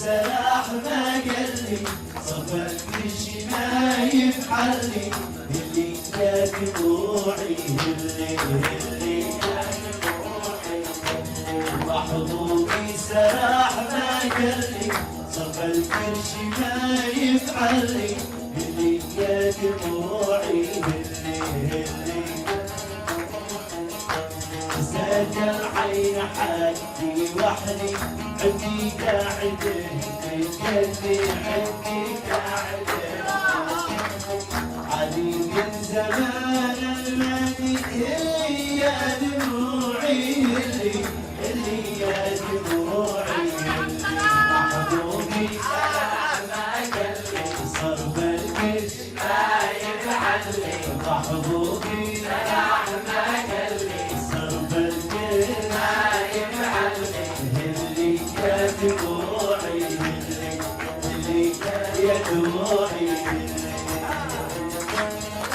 سلاح ما قلي صفك مشي ما يفحلي اللي يا دموعي اللي يا دموعي محظوظي سلاح ما قلي صف الكرش ما يفعلي اللي يا دموعي اللي زاد العين حدي وحدي عندي قاعده قلبي عندي قاعده علي من زمان المادي اللي يا دموعي اللي يا دموعي محبوبي ما قلي صرف الكش ما يفعلي محبوبي ما قلي صرف الكش ما يفعلي اللي يا دموعي اللي يا دموعي